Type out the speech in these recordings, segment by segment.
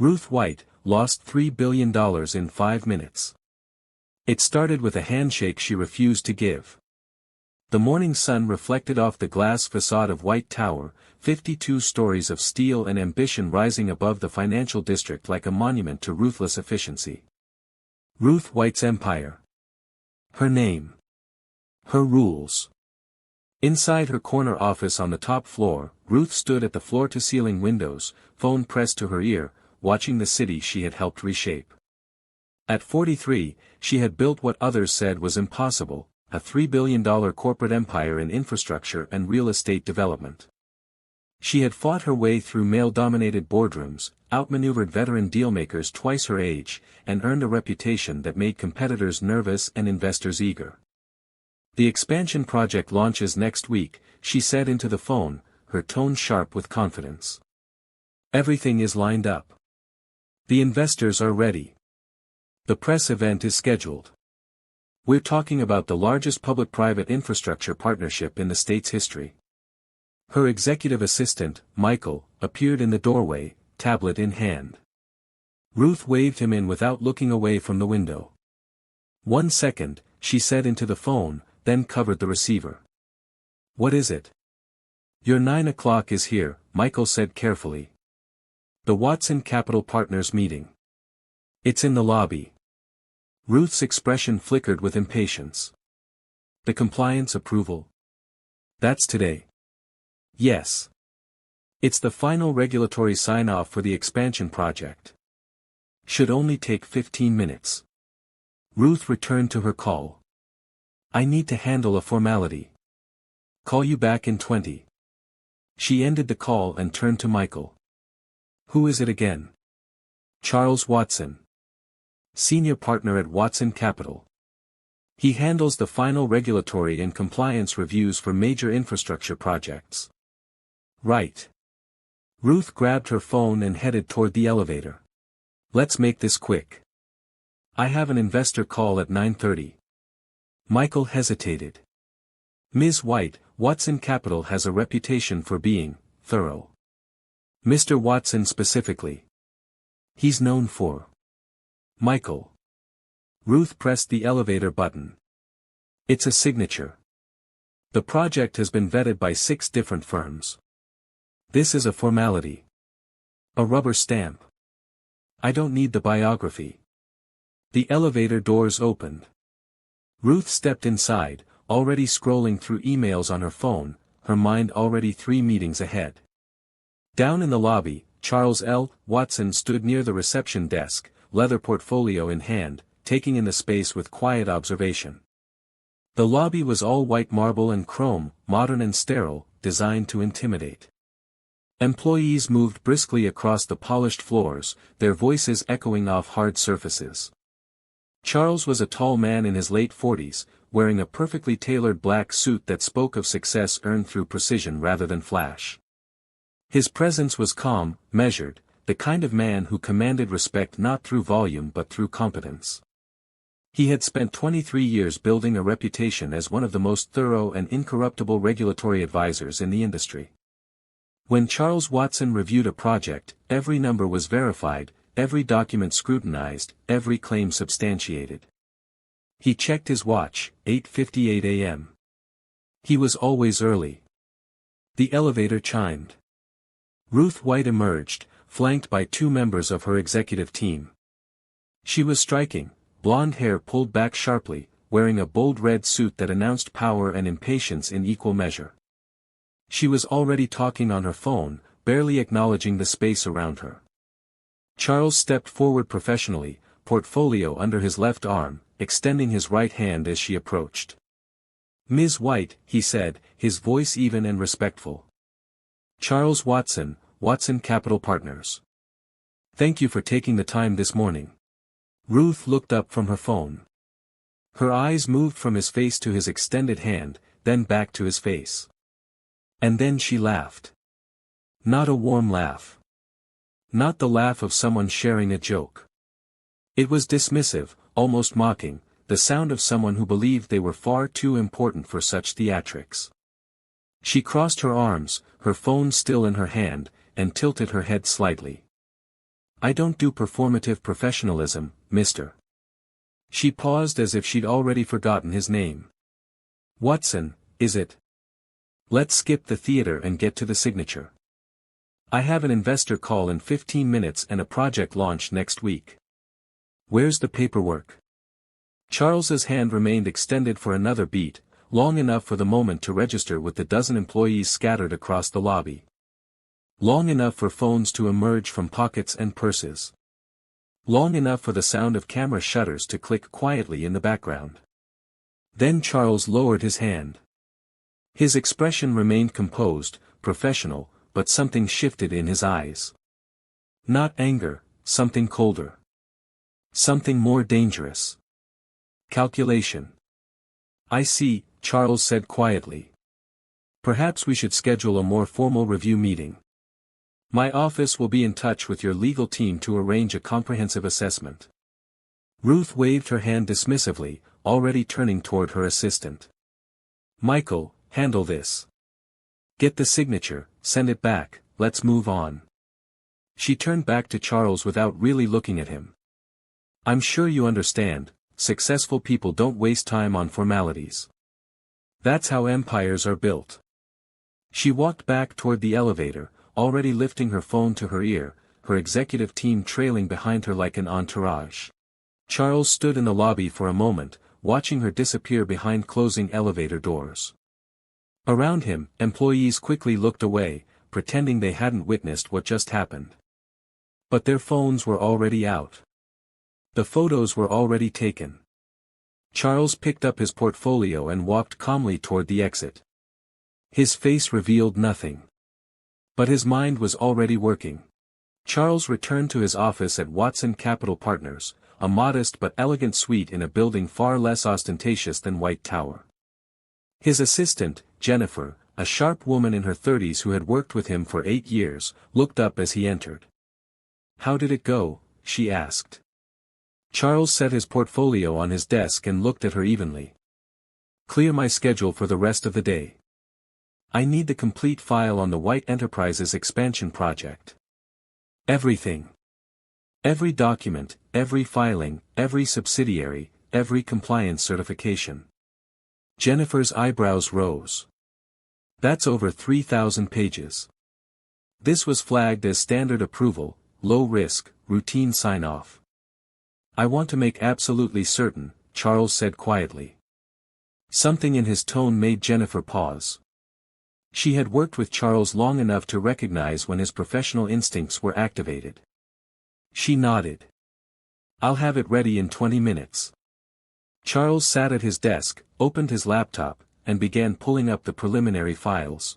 Ruth White lost $3 billion in 5 minutes. It started with a handshake she refused to give. The morning sun reflected off the glass facade of White Tower, 52 stories of steel and ambition rising above the financial district like a monument to ruthless efficiency. Ruth White's empire. Her name. Her rules. Inside her corner office on the top floor, Ruth stood at the floor-to-ceiling windows, phone pressed to her ear, watching the city she had helped reshape. At 43, she had built what others said was impossible, a $3 billion corporate empire in infrastructure and real estate development. She had fought her way through male-dominated boardrooms, outmaneuvered veteran dealmakers twice her age, and earned a reputation that made competitors nervous and investors eager. "The expansion project launches next week," she said into the phone, her tone sharp with confidence. "Everything is lined up. The investors are ready. The press event is scheduled. We're talking about the largest public-private infrastructure partnership in the state's history." Her executive assistant, Michael, appeared in the doorway, tablet in hand. Ruth waved him in without looking away from the window. "1 second," she said into the phone, then covered the receiver. "What is it?" "Your 9 o'clock is here," Michael said carefully. "The Watson Capital Partners meeting. It's in the lobby." Ruth's expression flickered with impatience. "The compliance approval? That's today." "Yes. It's the final regulatory sign-off for the expansion project. Should only take 15 minutes. Ruth returned to her call. "I need to handle a formality. Call you back in 20. She ended the call and turned to Michael. "Who is it again?" "Charles Watson. Senior partner at Watson Capital. He handles the final regulatory and compliance reviews for major infrastructure projects." "Right." Ruth grabbed her phone and headed toward the elevator. "Let's make this quick. I have an investor call at 9:30. Michael hesitated. "Ms. White, Watson Capital has a reputation for being thorough." "Mr. Watson specifically?" "He's known for." "Michael." Ruth pressed the elevator button. "It's a signature. The project has been vetted by 6 different firms. This is a formality. A rubber stamp. I don't need the biography." The elevator doors opened. Ruth stepped inside, already scrolling through emails on her phone, her mind already 3 meetings ahead. Down in the lobby, Charles L. Watson stood near the reception desk, leather portfolio in hand, taking in the space with quiet observation. The lobby was all white marble and chrome, modern and sterile, designed to intimidate. Employees moved briskly across the polished floors, their voices echoing off hard surfaces. Charles was a tall man in his late 40s, wearing a perfectly tailored black suit that spoke of success earned through precision rather than flash. His presence was calm, measured, the kind of man who commanded respect not through volume but through competence. He had spent 23 years building a reputation as one of the most thorough and incorruptible regulatory advisors in the industry. When Charles Watson reviewed a project, every number was verified, every document scrutinized, every claim substantiated. He checked his watch, 8:58 a.m. He was always early. The elevator chimed. Ruth White emerged, flanked by 2 members of her executive team. She was striking, blonde hair pulled back sharply, wearing a bold red suit that announced power and impatience in equal measure. She was already talking on her phone, barely acknowledging the space around her. Charles stepped forward professionally, portfolio under his left arm, extending his right hand as she approached. "Ms. White," he said, his voice even and respectful. "Charles Watson, Watson Capital Partners. Thank you for taking the time this morning." Ruth looked up from her phone. Her eyes moved from his face to his extended hand, then back to his face. And then she laughed. Not a warm laugh. Not the laugh of someone sharing a joke. It was dismissive, almost mocking, the sound of someone who believed they were far too important for such theatrics. She crossed her arms, her phone still in her hand, and tilted her head slightly. I don't do performative professionalism, mister. She paused as if she'd already forgotten his name. Watson, is it? Let's skip the theater and get to the signature. I have an investor call in 15 minutes and a project launch next week. Where's the paperwork? Charles's hand remained extended for another beat, long enough for the moment to register with the dozen employees scattered across the lobby. Long enough for phones to emerge from pockets and purses. Long enough for the sound of camera shutters to click quietly in the background. Then Charles lowered his hand. His expression remained composed, professional, but something shifted in his eyes. Not anger, something colder. Something more dangerous. Calculation. I see, Charles said quietly. Perhaps we should schedule a more formal review meeting. My office will be in touch with your legal team to arrange a comprehensive assessment. Ruth waved her hand dismissively, already turning toward her assistant. Michael, handle this. Get the signature, send it back, let's move on. She turned back to Charles without really looking at him. I'm sure you understand, successful people don't waste time on formalities. That's how empires are built. She walked back toward the elevator, already lifting her phone to her ear, her executive team trailing behind her like an entourage. Charles stood in the lobby for a moment, watching her disappear behind closing elevator doors. Around him, employees quickly looked away, pretending they hadn't witnessed what just happened. But their phones were already out. The photos were already taken. Charles picked up his portfolio and walked calmly toward the exit. His face revealed nothing. But his mind was already working. Charles returned to his office at Watson Capital Partners, a modest but elegant suite in a building far less ostentatious than White Tower. His assistant, Jennifer, a sharp woman in her 30s who had worked with him for 8 years, looked up as he entered. How did it go? She asked. Charles set his portfolio on his desk and looked at her evenly. Clear my schedule for the rest of the day. I need the complete file on the White Enterprises expansion project. Everything. Every document, every filing, every subsidiary, every compliance certification. Jennifer's eyebrows rose. That's over 3,000 pages. This was flagged as standard approval, low risk, routine sign-off. I want to make absolutely certain, Charles said quietly. Something in his tone made Jennifer pause. She had worked with Charles long enough to recognize when his professional instincts were activated. She nodded. I'll have it ready in 20 minutes. Charles sat at his desk, opened his laptop, and began pulling up the preliminary files.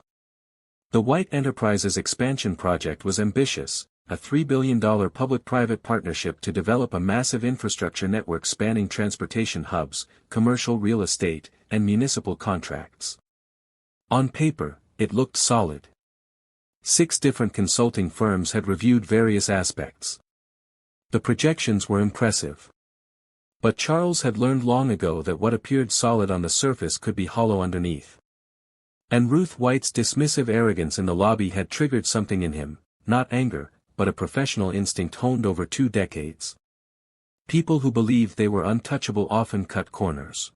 The White Enterprises expansion project was ambitious, a $3 billion public-private partnership to develop a massive infrastructure network spanning transportation hubs, commercial real estate, and municipal contracts. On paper, it looked solid. 6 different consulting firms had reviewed various aspects. The projections were impressive. But Charles had learned long ago that what appeared solid on the surface could be hollow underneath. And Ruth White's dismissive arrogance in the lobby had triggered something in him, not anger, but a professional instinct honed over 2 decades. People who believed they were untouchable often cut corners.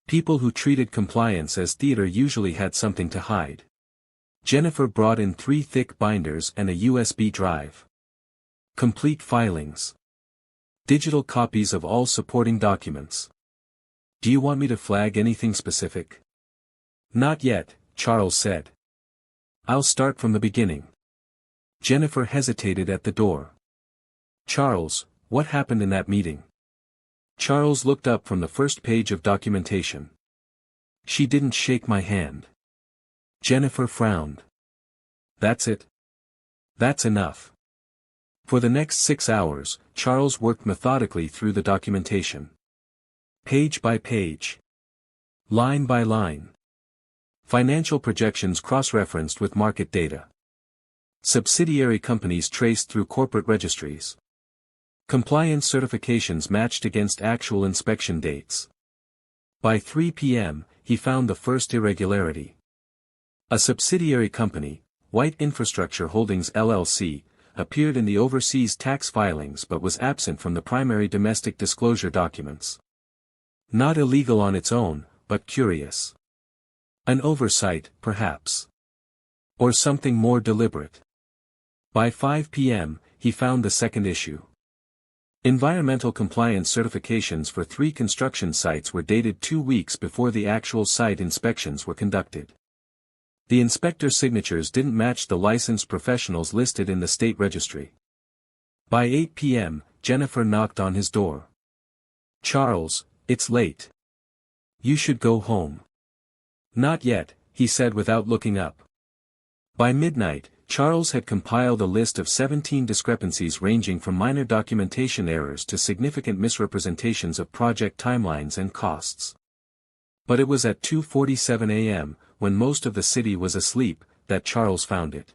People who treated compliance as theater usually had something to hide. Jennifer brought in 3 thick binders and a USB drive. Complete filings. Digital copies of all supporting documents. Do you want me to flag anything specific? Not yet, Charles said. I'll start from the beginning. Jennifer hesitated at the door. Charles, what happened in that meeting? Charles looked up from the first page of documentation. She didn't shake my hand. Jennifer frowned. That's it? That's enough. For the next 6 hours, Charles worked methodically through the documentation. Page by page. Line by line. Financial projections cross-referenced with market data. Subsidiary companies traced through corporate registries. Compliance certifications matched against actual inspection dates. By 3 p.m., he found the first irregularity. A subsidiary company, White Infrastructure Holdings LLC, appeared in the overseas tax filings but was absent from the primary domestic disclosure documents. Not illegal on its own, but curious. An oversight, perhaps. Or something more deliberate. By 5 p.m., he found the second issue. Environmental compliance certifications for 3 construction sites were dated 2 weeks before the actual site inspections were conducted. The inspector signatures didn't match the licensed professionals listed in the state registry. By 8 p.m., Jennifer knocked on his door. "Charles, it's late. You should go home." "Not yet," he said without looking up. By midnight, Charles had compiled a list of 17 discrepancies ranging from minor documentation errors to significant misrepresentations of project timelines and costs. But it was at 2:47 a.m., when most of the city was asleep, that Charles found it.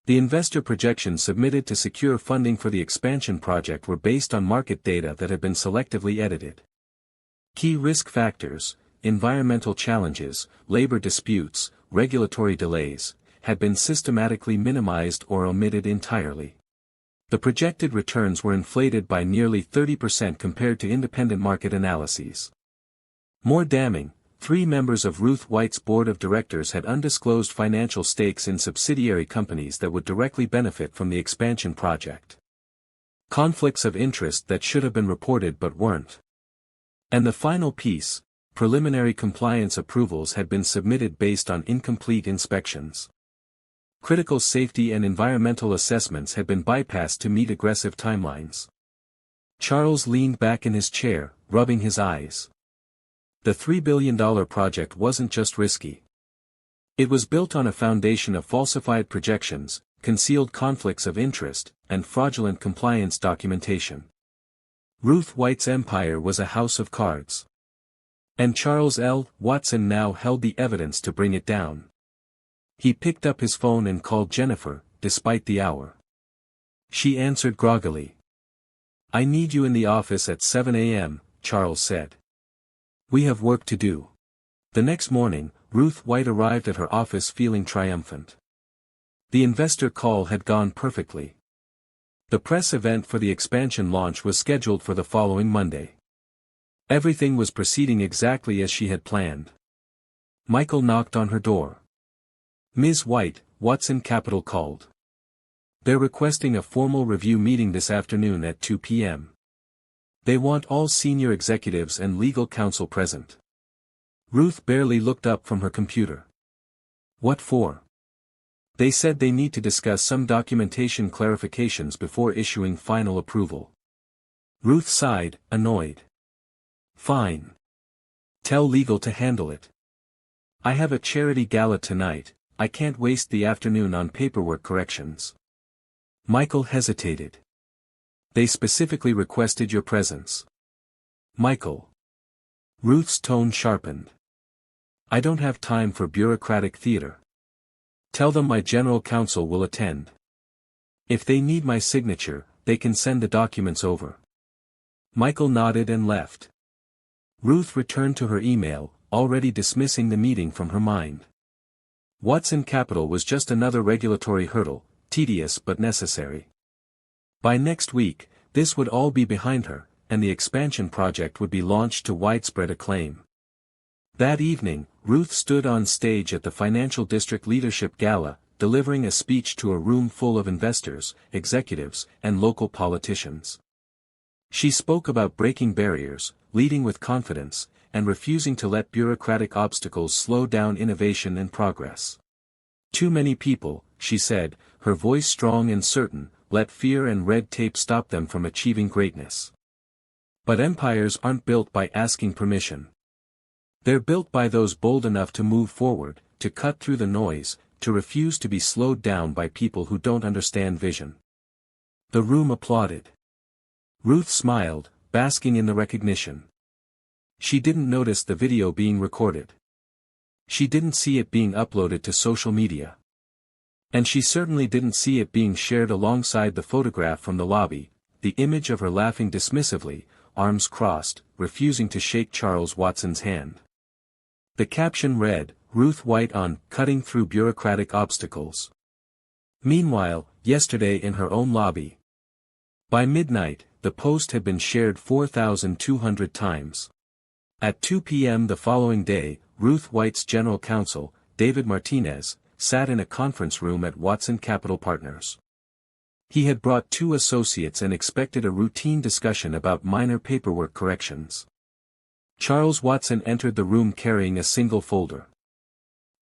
The investor projections submitted to secure funding for the expansion project were based on market data that had been selectively edited. Key risk factors, environmental challenges, labor disputes, regulatory delays, had been systematically minimized or omitted entirely. The projected returns were inflated by nearly 30% compared to independent market analyses. More damning, 3 members of Ruth White's board of directors had undisclosed financial stakes in subsidiary companies that would directly benefit from the expansion project. Conflicts of interest that should have been reported but weren't. And the final piece, preliminary compliance approvals had been submitted based on incomplete inspections. Critical safety and environmental assessments had been bypassed to meet aggressive timelines. Charles leaned back in his chair, rubbing his eyes. The $3 billion project wasn't just risky. It was built on a foundation of falsified projections, concealed conflicts of interest, and fraudulent compliance documentation. Ruth White's empire was a house of cards. And Charles L. Watson now held the evidence to bring it down. He picked up his phone and called Jennifer, despite the hour. She answered groggily. "I need you in the office at 7 a.m., Charles said. "We have work to do." The next morning, Ruth White arrived at her office feeling triumphant. The investor call had gone perfectly. The press event for the expansion launch was scheduled for the following Monday. Everything was proceeding exactly as she had planned. Michael knocked on her door. "Ms. White, Watson Capital called. They're requesting a formal review meeting this afternoon at 2 p.m. They want all senior executives and legal counsel present." Ruth barely looked up from her computer. "What for?" "They said they need to discuss some documentation clarifications before issuing final approval." Ruth sighed, annoyed. "Fine. Tell legal to handle it. I have a charity gala tonight, I can't waste the afternoon on paperwork corrections." Michael hesitated. "They specifically requested your presence." "Michael." Ruth's tone sharpened. "I don't have time for bureaucratic theater. Tell them my general counsel will attend. If they need my signature, they can send the documents over." Michael nodded and left. Ruth returned to her email, already dismissing the meeting from her mind. Watson Capital was just another regulatory hurdle, tedious but necessary. By next week, this would all be behind her, and the expansion project would be launched to widespread acclaim. That evening, Ruth stood on stage at the Financial District Leadership Gala, delivering a speech to a room full of investors, executives, and local politicians. She spoke about breaking barriers, leading with confidence, and refusing to let bureaucratic obstacles slow down innovation and progress. "Too many people," she said, her voice strong and certain, "let fear and red tape stop them from achieving greatness. But empires aren't built by asking permission. They're built by those bold enough to move forward, to cut through the noise, to refuse to be slowed down by people who don't understand vision." The room applauded. Ruth smiled, basking in the recognition. She didn't notice the video being recorded. She didn't see it being uploaded to social media. And she certainly didn't see it being shared alongside the photograph from the lobby, the image of her laughing dismissively, arms crossed, refusing to shake Charles Watson's hand. The caption read, "Ruth White on Cutting Through Bureaucratic Obstacles." Meanwhile, yesterday in her own lobby. By midnight, the post had been shared 4,200 times. At 2 p.m. the following day, Ruth White's general counsel, David Martinez, sat in a conference room at Watson Capital Partners. He had brought 2 associates and expected a routine discussion about minor paperwork corrections. Charles Watson entered the room carrying a single folder.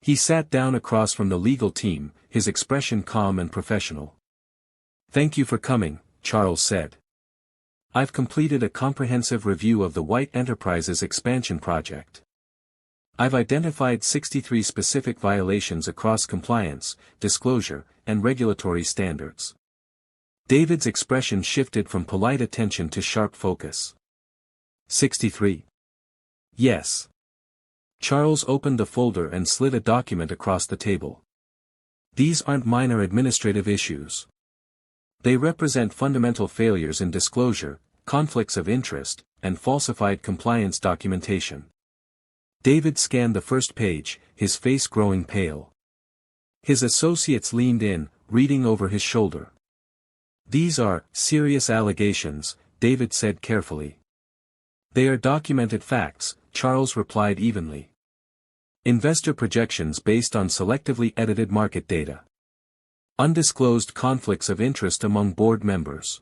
He sat down across from the legal team, his expression calm and professional. "Thank you for coming," Charles said. "I've completed a comprehensive review of the White Enterprises expansion project. I've identified 63 specific violations across compliance, disclosure, and regulatory standards." David's expression shifted from polite attention to sharp focus. 63. Yes. Charles opened the folder and slid a document across the table. "These aren't minor administrative issues. They represent fundamental failures in disclosure, conflicts of interest, and falsified compliance documentation." David scanned the first page, his face growing pale. His associates leaned in, reading over his shoulder. "These are serious allegations," David said carefully. "They are documented facts," Charles replied evenly. "Investor projections based on selectively edited market data. Undisclosed conflicts of interest among board members.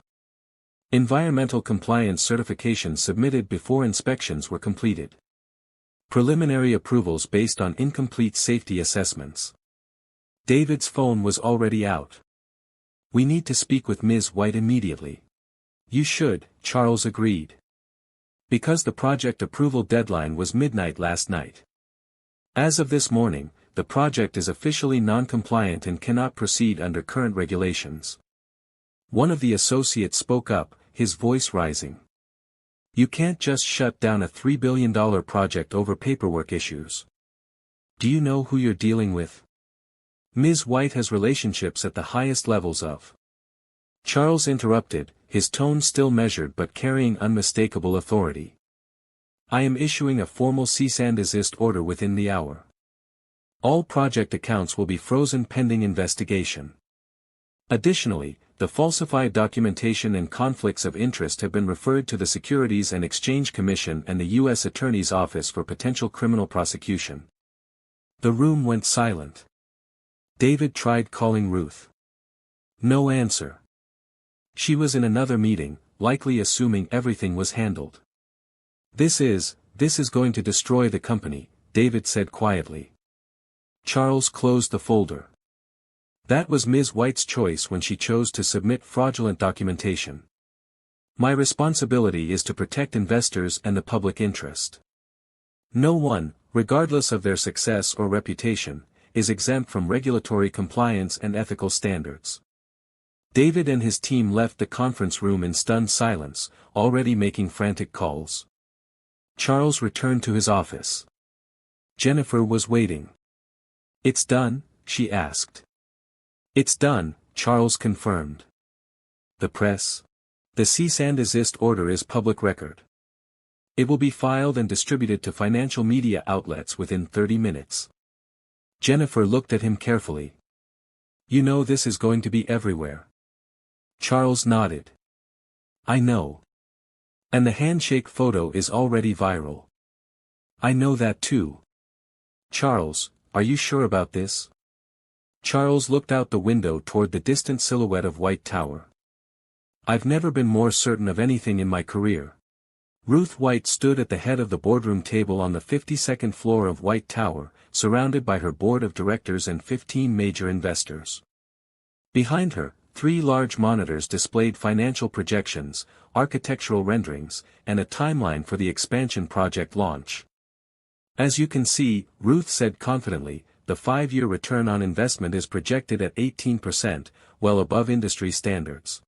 Environmental compliance certifications submitted before inspections were completed. Preliminary approvals based on incomplete safety assessments." David's phone was already out. "We need to speak with Ms. White immediately." "You should," Charles agreed. "Because the project approval deadline was midnight last night. As of this morning, the project is officially non-compliant and cannot proceed under current regulations." One of the associates spoke up, his voice rising. "You can't just shut down a $3 billion project over paperwork issues. Do you know who you're dealing with? Ms. White has relationships at the highest levels of—" Charles interrupted, his tone still measured but carrying unmistakable authority. "I am issuing a formal cease and desist order within the hour. All project accounts will be frozen pending investigation. Additionally, the falsified documentation and conflicts of interest have been referred to the Securities and Exchange Commission and the U.S. Attorney's Office for potential criminal prosecution." The room went silent. David tried calling Ruth. No answer. She was in another meeting, likely assuming everything was handled. This is going to destroy the company," David said quietly. Charles closed the folder. "That was Ms. White's choice when she chose to submit fraudulent documentation. My responsibility is to protect investors and the public interest. No one, regardless of their success or reputation, is exempt from regulatory compliance and ethical standards." David and his team left the conference room in stunned silence, already making frantic calls. Charles returned to his office. Jennifer was waiting. "It's done?" she asked. "It's done," Charles confirmed. "The press? The cease and desist order is public record. It will be filed and distributed to financial media outlets within 30 minutes. Jennifer looked at him carefully. "You know this is going to be everywhere." Charles nodded. "I know. And the handshake photo is already viral." "I know that too." "Charles, are you sure about this?" Charles looked out the window toward the distant silhouette of White Tower. "I've never been more certain of anything in my career." Ruth White stood at the head of the boardroom table on the 52nd floor of White Tower, surrounded by her board of directors and 15 major investors. Behind her, 3 large monitors displayed financial projections, architectural renderings, and a timeline for the expansion project launch. "As you can see," Ruth said confidently, "the 5-year return on investment is projected at 18%, well above industry standards.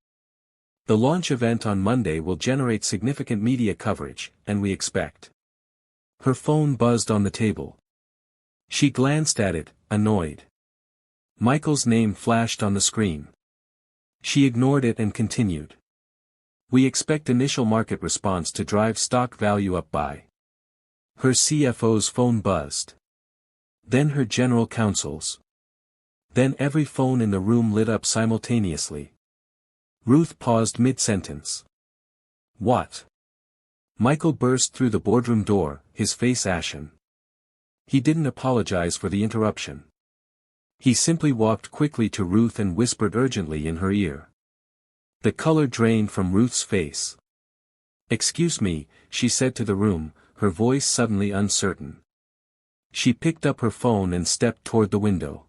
The launch event on Monday will generate significant media coverage, and we expect—" Her phone buzzed on the table. She glanced at it, annoyed. Michael's name flashed on the screen. She ignored it and continued. "We expect initial market response to drive stock value up by—" Her CFO's phone buzzed. Then her general counsel's. Then every phone in the room lit up simultaneously. Ruth paused mid-sentence. What? Michael burst through the boardroom door, his face ashen. He didn't apologize for the interruption. He simply walked quickly to Ruth and whispered urgently in her ear. The color drained from Ruth's face. "Excuse me," she said to the room, her voice suddenly uncertain. She picked up her phone and stepped toward the window.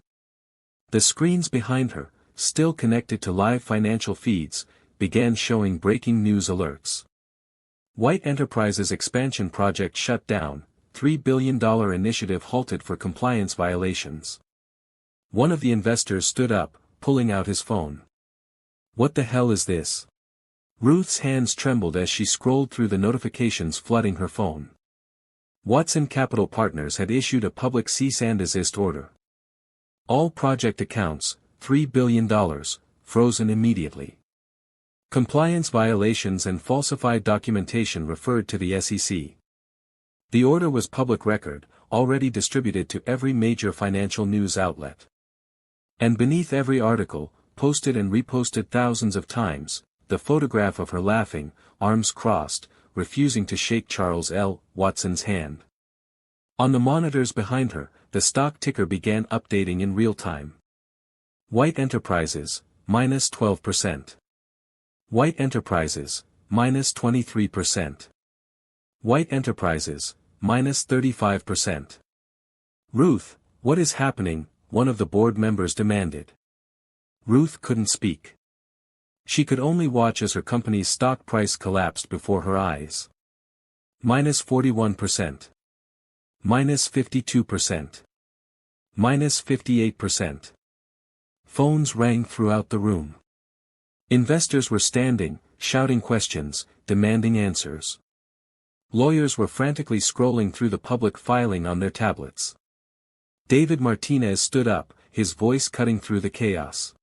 The screens behind her, still connected to live financial feeds, began showing breaking news alerts. White Enterprises expansion project shut down, $3 billion initiative halted for compliance violations. One of the investors stood up, pulling out his phone. "What the hell is this?" Ruth's hands trembled as she scrolled through the notifications flooding her phone. Watson Capital Partners had issued a public cease and desist order. All project accounts, $3 billion, frozen immediately. Compliance violations and falsified documentation referred to the SEC. The order was public record, already distributed to every major financial news outlet. And beneath every article, posted and reposted thousands of times, the photograph of her laughing, arms crossed, refusing to shake Charles L. Watson's hand. On the monitors behind her, the stock ticker began updating in real time. White Enterprises, minus 12%. White Enterprises, minus 23%. White Enterprises, minus 35%. "Ruth, what is happening?" one of the board members demanded. Ruth couldn't speak. She could only watch as her company's stock price collapsed before her eyes. Minus 41%. Minus 52%. Minus 58%. Phones rang throughout the room. Investors were standing, shouting questions, demanding answers. Lawyers were frantically scrolling through the public filing on their tablets. David Martinez stood up, his voice cutting through the chaos.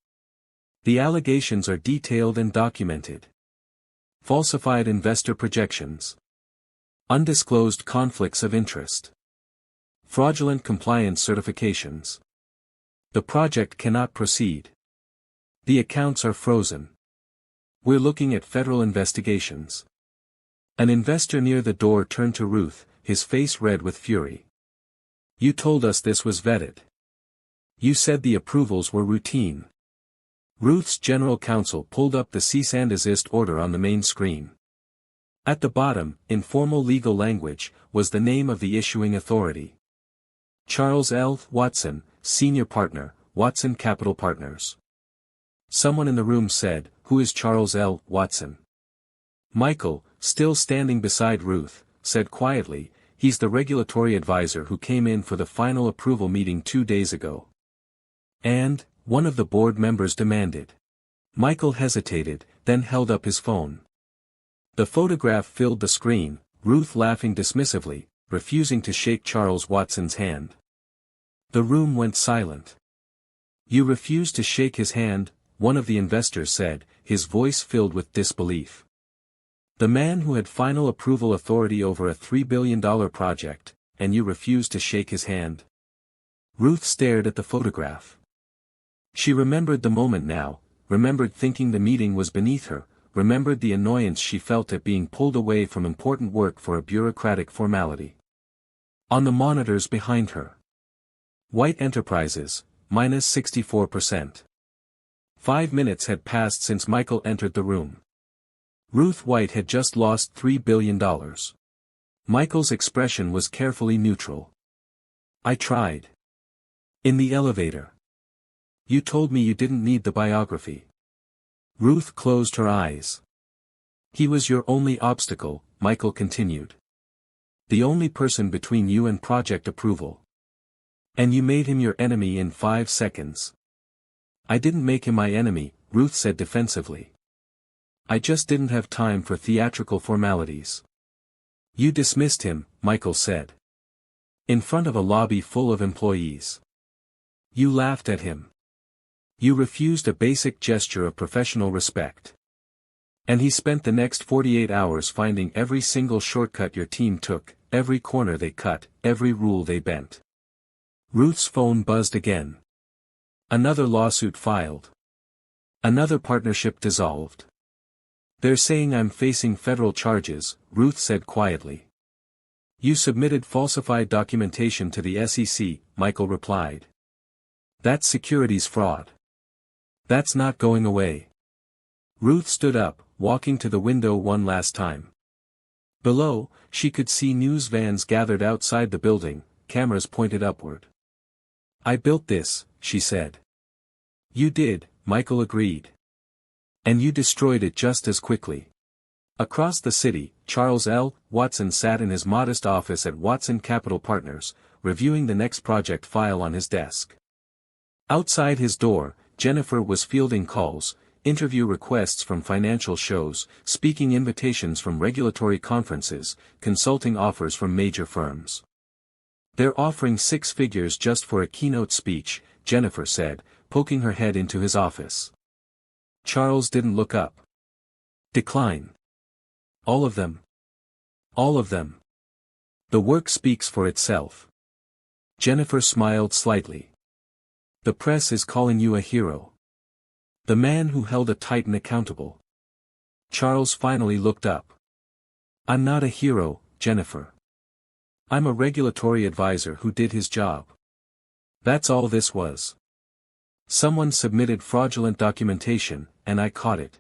"The allegations are detailed and documented. Falsified investor projections. Undisclosed conflicts of interest. Fraudulent compliance certifications. The project cannot proceed. The accounts are frozen. We're looking at federal investigations." An investor near the door turned to Ruth, his face red with fury. "You told us this was vetted. You said the approvals were routine." Ruth's general counsel pulled up the cease and desist order on the main screen. At the bottom, in formal legal language, was the name of the issuing authority. Charles L. Watson, Senior Partner, Watson Capital Partners. Someone in the room said, "Who is Charles L. Watson?" Michael, still standing beside Ruth, said quietly, "He's the regulatory advisor who came in for the final approval meeting 2 days ago." "And?" one of the board members demanded. Michael hesitated, then held up his phone. The photograph filled the screen, Ruth laughing dismissively, refusing to shake Charles Watson's hand. The room went silent. "You refuse to shake his hand," one of the investors said, his voice filled with disbelief. "The man who had final approval authority over a $3 billion project, and you refuse to shake his hand?" Ruth stared at the photograph. She remembered the moment now, remembered thinking the meeting was beneath her, remembered the annoyance she felt at being pulled away from important work for a bureaucratic formality. On the monitors behind her. White Enterprises, minus 64%. 5 minutes had passed since Michael entered the room. Ruth White had just lost $3 billion. Michael's expression was carefully neutral. "I tried. In the elevator. You told me you didn't need the biography." Ruth closed her eyes. "He was your only obstacle," Michael continued. "The only person between you and project approval. And you made him your enemy in 5 seconds." "I didn't make him my enemy," Ruth said defensively. "I just didn't have time for theatrical formalities." "You dismissed him," Michael said. "In front of a lobby full of employees. You laughed at him. You refused a basic gesture of professional respect. And he spent the next 48 hours finding every single shortcut your team took, every corner they cut, every rule they bent." Ruth's phone buzzed again. Another lawsuit filed. Another partnership dissolved. They're saying I'm facing federal charges, Ruth said quietly. You submitted falsified documentation to the SEC, Michael replied. That's securities fraud. That's not going away. Ruth stood up, walking to the window one last time. Below, she could see news vans gathered outside the building, cameras pointed upward. I built this, she said. You did, Michael agreed. And you destroyed it just as quickly. Across the city, Charles L. Watson sat in his modest office at Watson Capital Partners, reviewing the next project file on his desk. Outside his door, Jennifer was fielding calls, interview requests from financial shows, speaking invitations from regulatory conferences, consulting offers from major firms. They're offering 6 figures just for a keynote speech, Jennifer said, poking her head into his office. Charles didn't look up. Decline. All of them. All of them. The work speaks for itself. Jennifer smiled slightly. The press is calling you a hero. The man who held a titan accountable. Charles finally looked up. I'm not a hero, Jennifer. I'm a regulatory advisor who did his job. That's all this was. Someone submitted fraudulent documentation, and I caught it.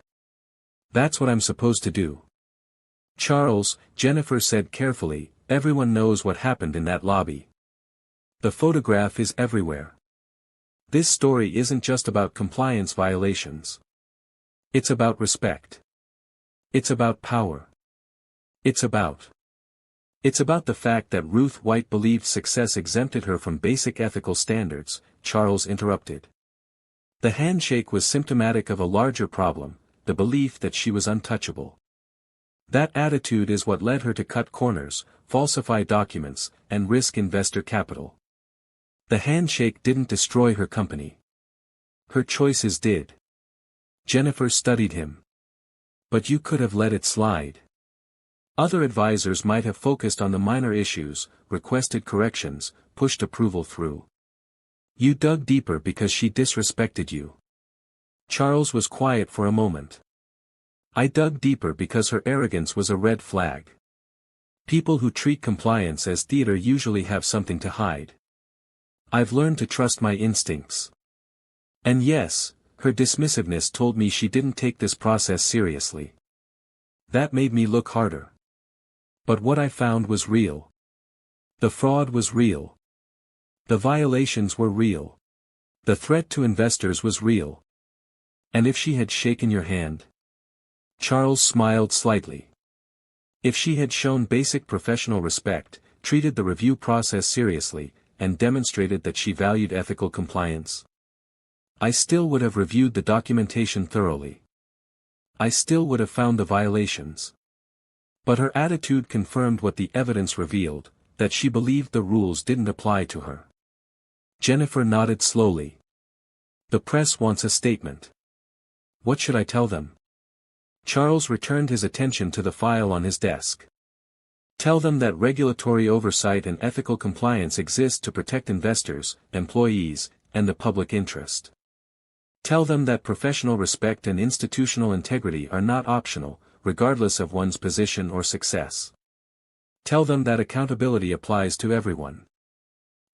That's what I'm supposed to do. Charles, Jennifer said carefully, everyone knows what happened in that lobby. The photograph is everywhere. This story isn't just about compliance violations. It's about respect. It's about power. It's about the fact that Ruth White believed success exempted her from basic ethical standards, Charles interrupted. The handshake was symptomatic of a larger problem, the belief that she was untouchable. That attitude is what led her to cut corners, falsify documents, and risk investor capital. The handshake didn't destroy her company. Her choices did. Jennifer studied him. But you could have let it slide. Other advisors might have focused on the minor issues, requested corrections, pushed approval through. You dug deeper because she disrespected you. Charles was quiet for a moment. I dug deeper because her arrogance was a red flag. People who treat compliance as theater usually have something to hide. I've learned to trust my instincts. And yes, her dismissiveness told me she didn't take this process seriously. That made me look harder. But what I found was real. The fraud was real. The violations were real. The threat to investors was real. And if she had shaken your hand? Charles smiled slightly. If she had shown basic professional respect, treated the review process seriously, and demonstrated that she valued ethical compliance, I still would have reviewed the documentation thoroughly. I still would have found the violations. But her attitude confirmed what the evidence revealed, that she believed the rules didn't apply to her. Jennifer nodded slowly. The press wants a statement. What should I tell them? Charles returned his attention to the file on his desk. Tell them that regulatory oversight and ethical compliance exist to protect investors, employees, and the public interest. Tell them that professional respect and institutional integrity are not optional, regardless of one's position or success. Tell them that accountability applies to everyone.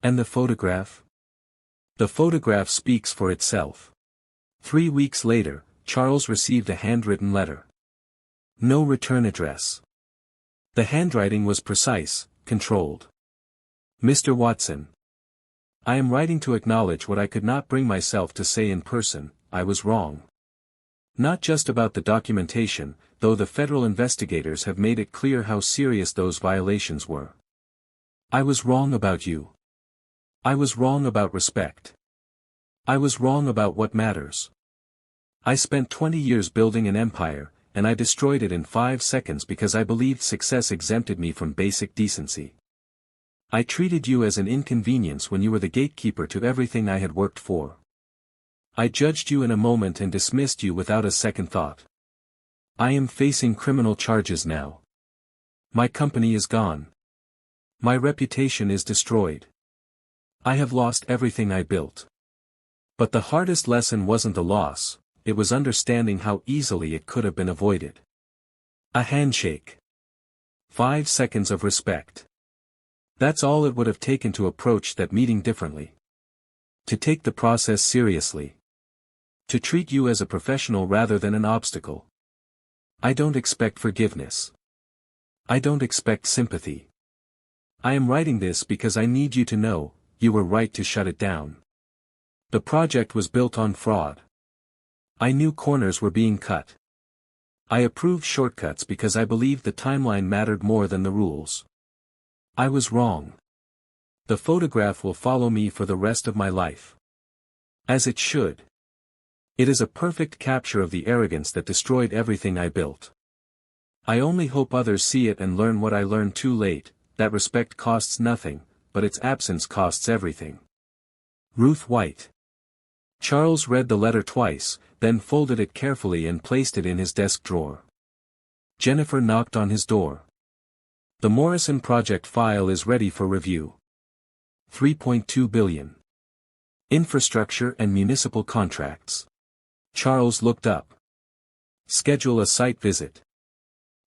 And the photograph? The photograph speaks for itself. 3 weeks later, Charles received a handwritten letter. No return address. The handwriting was precise, controlled. Mr. Watson. I am writing to acknowledge what I could not bring myself to say in person. I was wrong. Not just about the documentation, though the federal investigators have made it clear how serious those violations were. I was wrong about you. I was wrong about respect. I was wrong about what matters. I spent 20 years building an empire, and I destroyed it in 5 seconds because I believed success exempted me from basic decency. I treated you as an inconvenience when you were the gatekeeper to everything I had worked for. I judged you in a moment and dismissed you without a second thought. I am facing criminal charges now. My company is gone. My reputation is destroyed. I have lost everything I built. But the hardest lesson wasn't the loss, it was understanding how easily it could have been avoided. A handshake. 5 seconds of respect. That's all it would have taken to approach that meeting differently. To take the process seriously. To treat you as a professional rather than an obstacle. I don't expect forgiveness. I don't expect sympathy. I am writing this because I need you to know, you were right to shut it down. The project was built on fraud. I knew corners were being cut. I approved shortcuts because I believed the timeline mattered more than the rules. I was wrong. The photograph will follow me for the rest of my life. As it should. It is a perfect capture of the arrogance that destroyed everything I built. I only hope others see it and learn what I learned too late, that respect costs nothing, but its absence costs everything. Ruth White. Charles read the letter twice, then folded it carefully and placed it in his desk drawer. Jennifer knocked on his door. The Morrison project file is ready for review. 3.2 billion. Infrastructure and municipal contracts. Charles looked up. Schedule a site visit.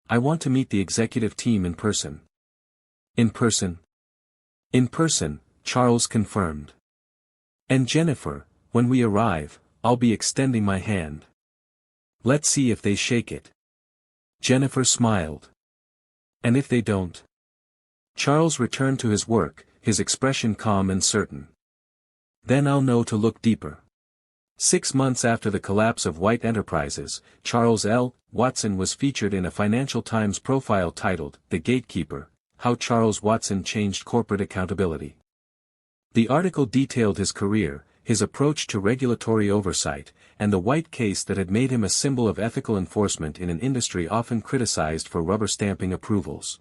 I want to meet the executive team in person. In person? In person, Charles confirmed. And Jennifer, when we arrive, I'll be extending my hand. Let's see if they shake it. Jennifer smiled. And if they don't? Charles returned to his work, his expression calm and certain. Then I'll know to look deeper. 6 months after the collapse of White Enterprises, Charles L. Watson was featured in a Financial Times profile titled, The Gatekeeper, How Charles Watson Changed Corporate Accountability. The article detailed his career, his approach to regulatory oversight, and the White case that had made him a symbol of ethical enforcement in an industry often criticized for rubber-stamping approvals.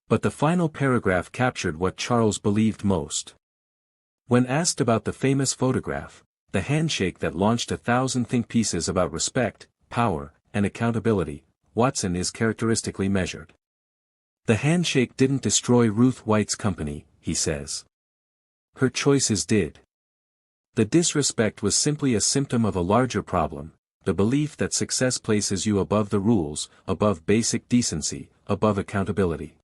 But the final paragraph captured what Charles believed most. When asked about the famous photograph, the handshake that launched 1,000 think pieces about respect, power, and accountability, Watson is characteristically measured. The handshake didn't destroy Ruth White's company, he says. Her choices did. The disrespect was simply a symptom of a larger problem, the belief that success places you above the rules, above basic decency, above accountability.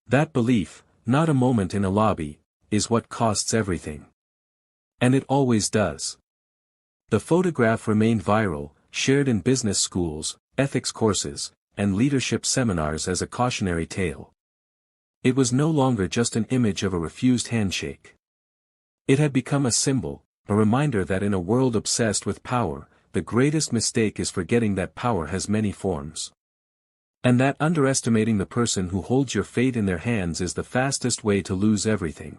That belief, not a moment in a lobby, is what costs everything. And it always does. The photograph remained viral, shared in business schools, ethics courses, and leadership seminars as a cautionary tale. It was no longer just an image of a refused handshake. It had become a symbol, a reminder that in a world obsessed with power, the greatest mistake is forgetting that power has many forms. And that underestimating the person who holds your fate in their hands is the fastest way to lose everything.